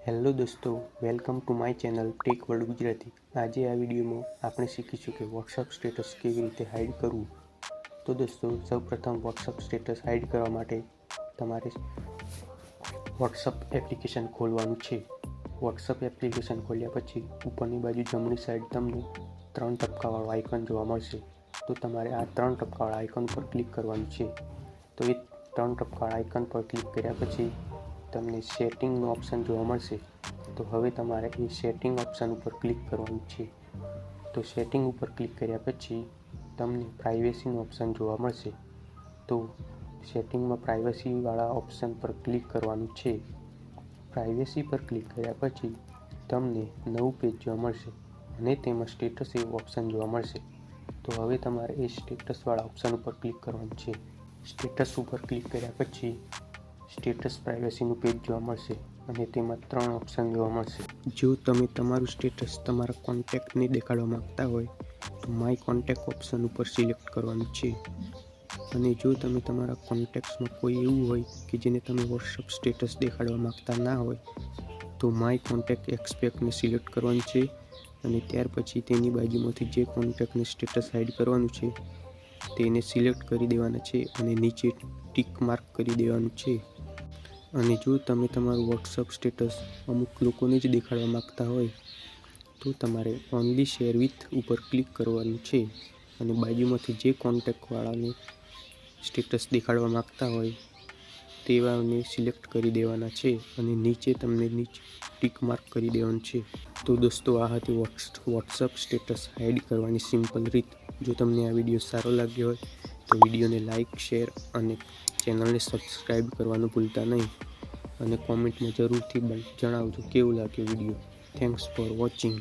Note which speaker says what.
Speaker 1: Hello દોસ્તો, welcome to my channel tech world Gujarati. આજે આ વિડીયોમાં આપણે શીખીશું કે વોટ્સઅપ સ્ટેટસ કેવી રીતે હાઇડ કરવું। તો દોસ્તો, સૌપ્રથમ વોટ્સઅપ સ્ટેટસ હાઇડ કરવા માટે તમારે વોટ્સઅપ એપ્લિકેશન ખોલવાનું છે। વોટ્સઅપ એપ્લિકેશન ખોલ્યા પછી ઉપરની બાજુ જમણી સાઈડ તમને 3 ટપકાવાળો આઇકન જોવા મળશે। તો તમારે આ 3 ટપકાવાળા આઇકન પર ક્લિક કરવાનું છે। તો એ 3 ટપકાવાળા આઇકન પર ક્લિક કર્યા પછી તમને સેટિંગનો ઓપ્શન જોવા મળશે। તો હવે તમારે એ સેટિંગ ઓપ્શન ઉપર ક્લિક કરવાનું છે। તો સેટિંગ ઉપર ક્લિક કર્યા પછી તમને પ્રાઇવેસીનો ઓપ્શન જોવા મળશે। તો સેટિંગમાં પ્રાઇવસીવાળા ઓપ્શન પર ક્લિક કરવાનું છે। પ્રાઇવેસી પર ક્લિક કર્યા પછી તમને નવું પેજ જોવા મળશે અને તેમાં સ્ટેટસ એવું ઓપ્શન જોવા મળશે। તો હવે તમારે એ સ્ટેટસવાળા ઓપ્શન ઉપર ક્લિક કરવાનું છે। સ્ટેટસ ઉપર ક્લિક કર્યા પછી સ્ટેટસ પ્રાઇવસીનું પેજ જોવા મળશે અને તેમાં 3 ઓપ્શન જોવા મળશે। જો તમે તમારું સ્ટેટસ તમારા કોન્ટેક્ટને દેખાડવા માંગતા હોય તો માય કોન્ટેક્ટ ઓપ્શન ઉપર સિલેક્ટ કરવાનું છે। અને જો તમે તમારા કોન્ટેક્ટ્સમાં કોઈ એવું હોય કે જેને તમે વોટ્સઅપ સ્ટેટસ દેખાડવા માંગતા ના હોય તો માય કોન્ટેક્ટ એક્સપેક્ટને સિલેક્ટ કરવાનું છે। અને ત્યાર પછી તેની બાજુમાંથી જે કોન્ટેક્ટને સ્ટેટસ હાઇડ કરવાનું છે તેને સિલેક્ટ કરી દેવાના છે અને નીચે ટિક માર્ક કરી દેવાનું છે। અને જો તમે તમારું વોટ્સઅપ સ્ટેટસ અમુક લોકોને જ દેખાડવા માંગતા હોય તો તમારે ઓનલી શેર વિથ ઉપર ક્લિક કરવાનું છે અને બાજુમાંથી જે કોન્ટેક્ટવાળાને સ્ટેટસ દેખાડવા માંગતા હોય તેવાને સિલેક્ટ કરી દેવાના છે અને નીચે તમને ટિક માર્ક કરી દેવાનું છે। તો દોસ્તો, આ હતી વોટ્સઅપ સ્ટેટસ હાઇડ કરવાની સિમ્પલ રીત। જો તમને આ વિડીયો સારો લાગ્યો હોય તો વિડીયોને લાઇક, શેર અને ચેનલને સબસ્ક્રાઈબ કરવાનું ભૂલતા નહીં। અને કોમેન્ટમાં જરૂરથી જણાવજો કેવું લાગ્યું વિડીયો। Thanks for watching.